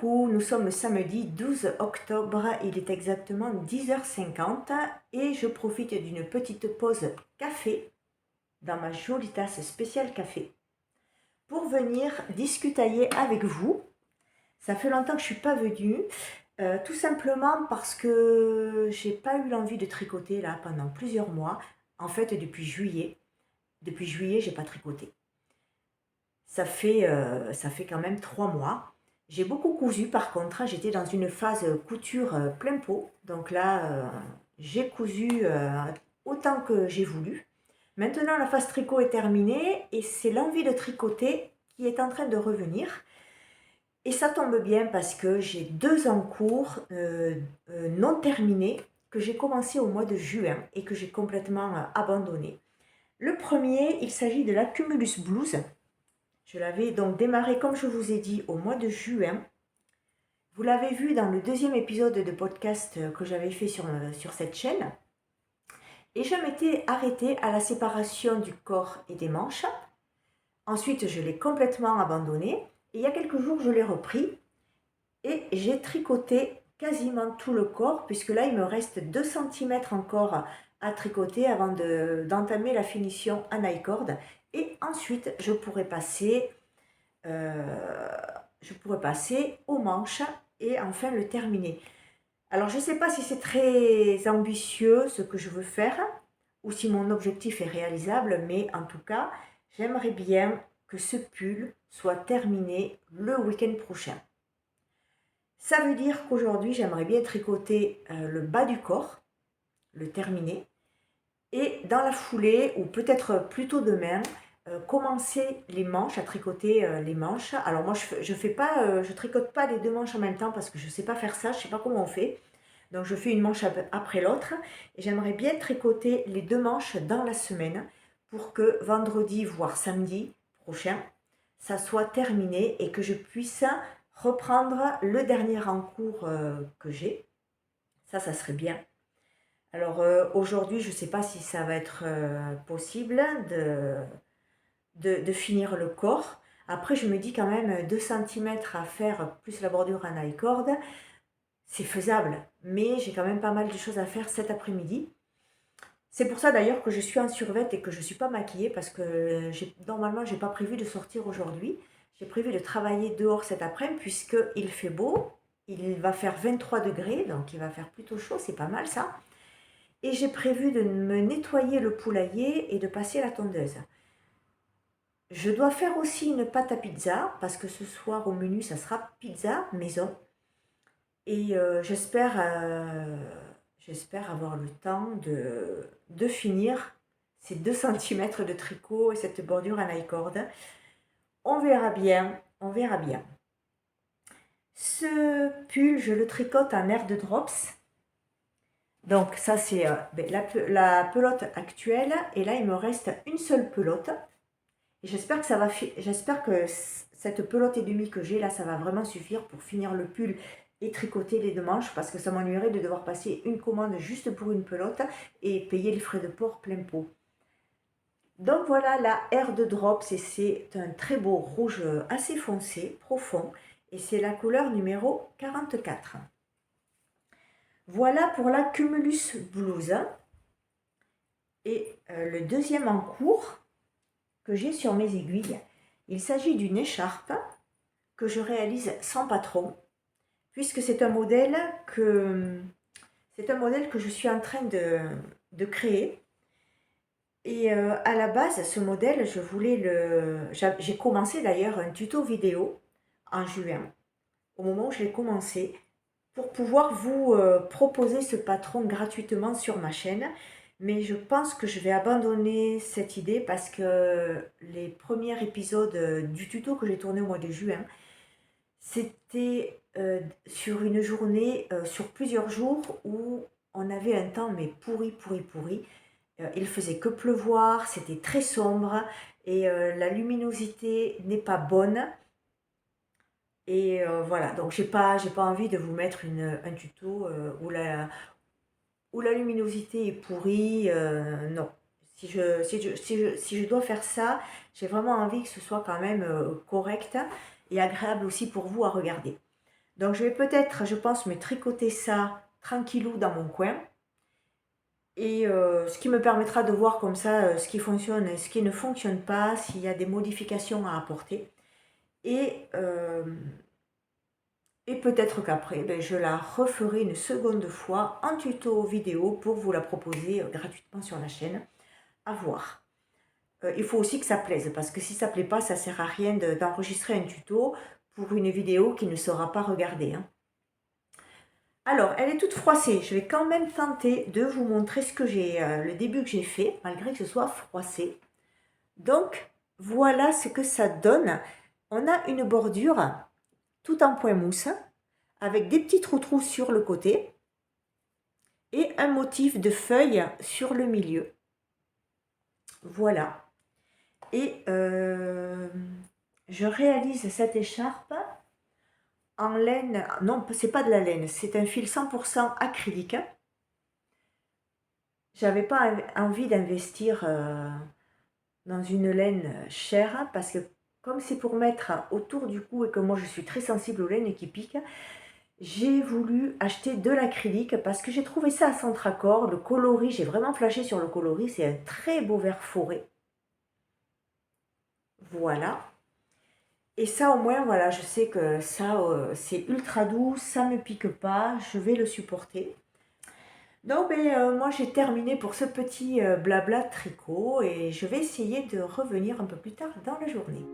coucou, nous sommes le samedi 12 octobre, il est exactement 10h50 et je profite d'une petite pause café dans ma jolie tasse spéciale café pour venir discutailler avec vous. Ça fait longtemps que je ne suis pas venue, tout simplement parce que j'ai pas eu l'envie de tricoter là pendant plusieurs mois. En fait, depuis juillet, j'ai pas tricoté. Ça fait quand même 3 mois. J'ai beaucoup cousu par contre, j'étais dans une phase couture plein pot. Donc là, j'ai cousu autant que j'ai voulu. Maintenant, la phase tricot est terminée et c'est l'envie de tricoter qui est en train de revenir. Et ça tombe bien parce que j'ai 2 en cours non terminés que j'ai commencé au mois de juin et que j'ai complètement abandonné. Le premier, il s'agit de la Cumulus Blues. Je l'avais donc démarré, comme je vous ai dit, au mois de juin. Vous l'avez vu dans le deuxième épisode de podcast que j'avais fait sur cette chaîne. Et je m'étais arrêtée à la séparation du corps et des manches. Ensuite, je l'ai complètement abandonné. Et il y a quelques jours, je l'ai repris. Et j'ai tricoté quasiment tout le corps, puisque là, il me reste 2 cm encore à tricoter avant d'entamer la finition en high-cord. Et ensuite, je pourrais passer aux manches et enfin le terminer. Alors je ne sais pas si c'est très ambitieux ce que je veux faire ou si mon objectif est réalisable, mais en tout cas, j'aimerais bien que ce pull soit terminé le week-end prochain. Ça veut dire qu'aujourd'hui, j'aimerais bien tricoter le bas du corps, le terminer, et dans la foulée, ou peut-être plutôt demain, commencer les manches, à tricoter les manches. Alors moi, je tricote pas les 2 manches en même temps parce que je ne sais pas faire ça, je ne sais pas comment on fait. Donc je fais une manche après l'autre et j'aimerais bien tricoter les 2 manches dans la semaine pour que vendredi, voire samedi prochain, ça soit terminé et que je puisse reprendre le dernier en cours que j'ai. Ça serait bien. Alors aujourd'hui, je ne sais pas si ça va être possible de finir le corps. Après, je me dis quand même 2 cm à faire plus la bordure en high cord, c'est faisable. Mais j'ai quand même pas mal de choses à faire cet après-midi. C'est pour ça d'ailleurs que je suis en survêt et que je ne suis pas maquillée parce que normalement, je n'ai pas prévu de sortir aujourd'hui. J'ai prévu de travailler dehors cet après-midi puisqu'il fait beau. Il va faire 23 degrés, donc il va faire plutôt chaud, c'est pas mal ça. Et j'ai prévu de me nettoyer le poulailler et de passer la tondeuse. Je dois faire aussi une pâte à pizza parce que ce soir au menu ça sera pizza maison. Et j'espère avoir le temps de finir ces 2 cm de tricot et cette bordure en high cord. On verra bien, on verra bien. Ce pull, je le tricote en air de drops. Donc ça c'est la pelote actuelle et là il me reste une seule pelote et j'espère que cette pelote et demie que j'ai là ça va vraiment suffire pour finir le pull et tricoter les 2 manches parce que ça m'ennuierait de devoir passer une commande juste pour une pelote et payer les frais de port plein pot. Donc voilà la Air de Drops et c'est un très beau rouge assez foncé, profond et c'est la couleur numéro 44. Voilà pour la Cumulus Blues. Et le deuxième en cours que j'ai sur mes aiguilles, il s'agit d'une écharpe que je réalise sans patron, puisque c'est un modèle que je suis en train de créer. Et à la base, ce modèle, j'ai commencé d'ailleurs un tuto vidéo en juin, au moment où je l'ai commencé, pour pouvoir vous proposer ce patron gratuitement sur ma chaîne. Mais je pense que je vais abandonner cette idée parce que les premiers épisodes du tuto que j'ai tourné au mois de juin, c'était sur une journée, sur plusieurs jours où on avait un temps mais pourri. Il faisait que pleuvoir, c'était très sombre et la luminosité n'est pas bonne. Et voilà, donc j'ai pas envie de vous mettre un tuto où la luminosité est pourrie. Non. Si je dois faire ça, j'ai vraiment envie que ce soit quand même correct et agréable aussi pour vous à regarder. Donc je vais peut-être, je pense, me tricoter ça tranquillou dans mon coin. Et ce qui me permettra de voir comme ça ce qui fonctionne et ce qui ne fonctionne pas, s'il y a des modifications à apporter. Et, et peut-être qu'après, ben, je la referai une seconde fois en tuto vidéo pour vous la proposer gratuitement sur la chaîne. À voir. Il faut aussi que ça plaise, parce que si ça ne plaît pas, ça ne sert à rien d'enregistrer un tuto pour une vidéo qui ne sera pas regardée, hein. Alors, elle est toute froissée. Je vais quand même tenter de vous montrer ce que j'ai, le début que j'ai fait, malgré que ce soit froissé. Donc, voilà ce que ça donne. On a une bordure tout en point mousse, avec des petits trous sur le côté, et un motif de feuilles sur le milieu. Voilà. Et je réalise cette écharpe en laine. Non, c'est pas de la laine, c'est un fil 100% acrylique. J'avais pas envie d'investir dans une laine chère parce que comme c'est pour mettre autour du cou et que moi je suis très sensible aux laines qui piquent, j'ai voulu acheter de l'acrylique parce que j'ai trouvé ça à Centracor. Le coloris, j'ai vraiment flashé sur le coloris, c'est un très beau vert forêt. Voilà. Et ça au moins, voilà, je sais que ça, c'est ultra doux, ça ne me pique pas, je vais le supporter. Donc, moi j'ai terminé pour ce petit blabla tricot et je vais essayer de revenir un peu plus tard dans la journée.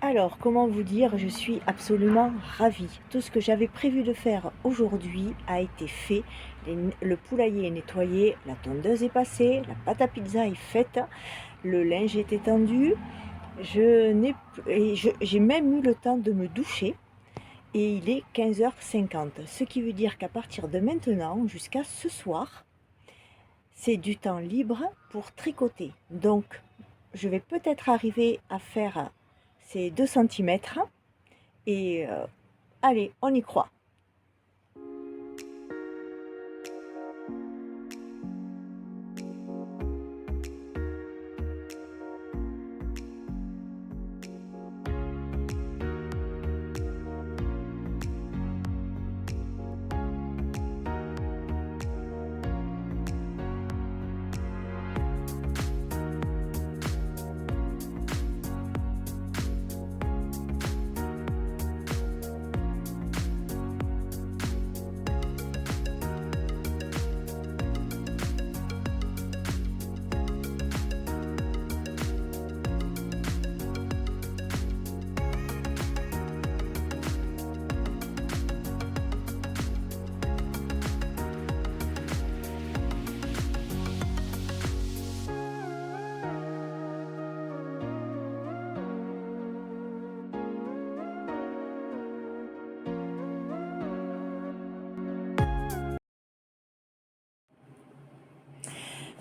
Alors, comment vous dire, je suis absolument ravie. Tout ce que j'avais prévu de faire aujourd'hui a été fait. Le poulailler est nettoyé, la tondeuse est passée, la pâte à pizza est faite, le linge est étendu. J'ai même eu le temps de me doucher et il est 15h50. Ce qui veut dire qu'à partir de maintenant jusqu'à ce soir, c'est du temps libre pour tricoter. Donc, je vais peut-être arriver à faire ces 2 cm et allez, on y croit.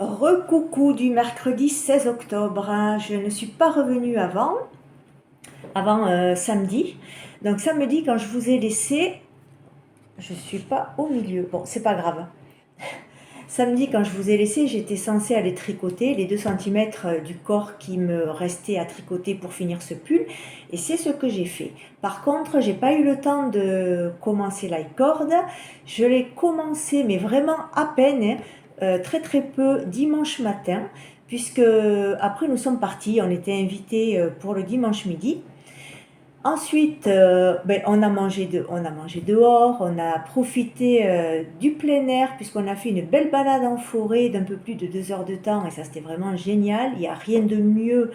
Recoucou du mercredi 16 octobre. Je ne suis pas revenue avant samedi. Donc samedi, quand je vous ai laissé, je ne suis pas au milieu. Bon, c'est pas grave. Samedi, quand je vous ai laissé, j'étais censée aller tricoter les 2 cm du corps qui me restait à tricoter pour finir ce pull. Et c'est ce que j'ai fait. Par contre, j'ai pas eu le temps de commencer l'i-cord. Je l'ai commencé, mais vraiment à peine, très très peu, dimanche matin. Puisque après nous sommes partis, on était invités pour le dimanche midi. Ensuite, on a mangé dehors, on a profité du plein air puisqu'on a fait une belle balade en forêt d'un peu plus de 2 heures de temps et ça c'était vraiment génial. Il n'y a rien de mieux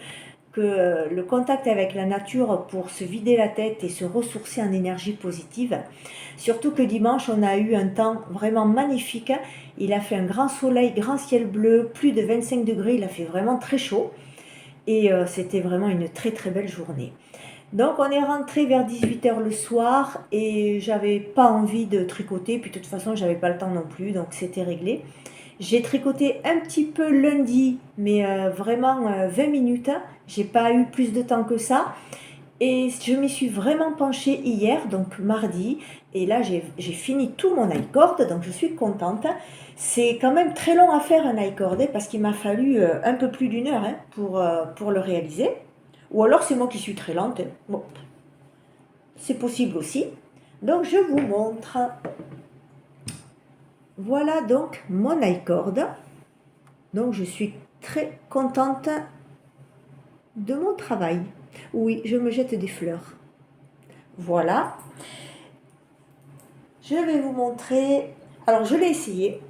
que le contact avec la nature pour se vider la tête et se ressourcer en énergie positive. Surtout que dimanche, on a eu un temps vraiment magnifique. Il a fait un grand soleil, grand ciel bleu, plus de 25 degrés, il a fait vraiment très chaud et c'était vraiment une très très belle journée. Donc on est rentré vers 18 h le soir et j'avais pas envie de tricoter, puis de toute façon j'avais pas le temps non plus, donc c'était réglé. J'ai tricoté un petit peu lundi, mais vraiment 20 minutes, j'ai pas eu plus de temps que ça. Et je m'y suis vraiment penchée hier, donc mardi, et là j'ai fini tout mon i-cord, donc je suis contente. C'est quand même très long à faire un i-cord, parce qu'il m'a fallu un peu plus d'1 heure pour le réaliser. Ou alors c'est moi qui suis très lente. Bon, c'est possible aussi. Donc je vous montre. Voilà donc mon i-cord. Donc je suis très contente de mon travail. Oui, je me jette des fleurs. Voilà. Je vais vous montrer. Alors je l'ai essayé.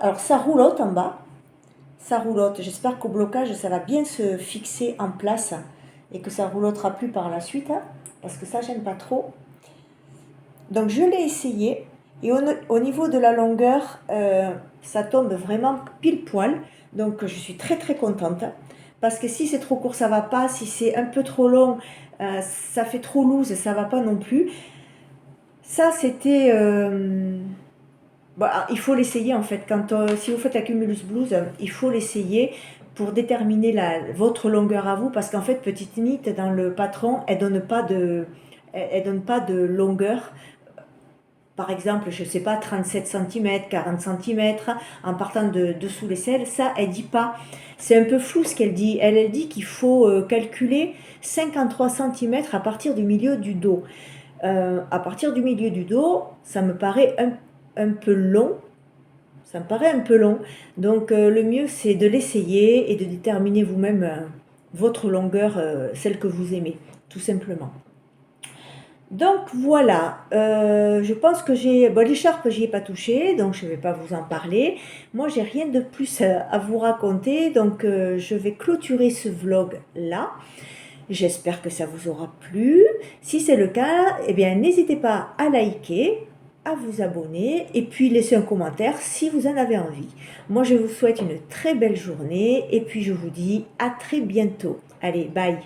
Alors ça roulotte en bas. Ça roulotte. J'espère qu'au blocage, ça va bien se fixer en place et que ça roulottera plus par la suite, parce que ça, j'aime pas trop. Donc, je l'ai essayé et au niveau de la longueur, ça tombe vraiment pile poil. Donc, je suis très, très contente parce que si c'est trop court, ça va pas. Si c'est un peu trop long, ça fait trop loose, ça va pas non plus. Ça, c'était... il faut l'essayer en fait. Si vous faites la Cumulus Blues, il faut l'essayer pour déterminer votre longueur à vous, parce qu'en fait, Petite Knit, dans le patron, elle donne pas de longueur. Par exemple, je sais pas, 37 cm, 40 cm, en partant de dessous l'aisselle, ça, elle dit pas. C'est un peu flou ce qu'elle dit. Elle dit qu'il faut calculer 53 cm à partir du milieu du dos. À partir du milieu du dos, ça me paraît un peu long. Ça me paraît un peu long. Donc le mieux, c'est de l'essayer et de déterminer vous-même votre longueur, celle que vous aimez, tout simplement. Donc voilà, je pense que l'écharpe, j'y ai pas touché, donc je ne vais pas vous en parler. Moi, j'ai rien de plus à vous raconter, donc je vais clôturer ce vlog là. J'espère que ça vous aura plu. Si c'est le cas, eh bien, n'hésitez pas à liker, à vous abonner et puis laisser un commentaire si vous en avez envie. Moi, je vous souhaite une très belle journée et puis je vous dis à très bientôt. Allez, bye!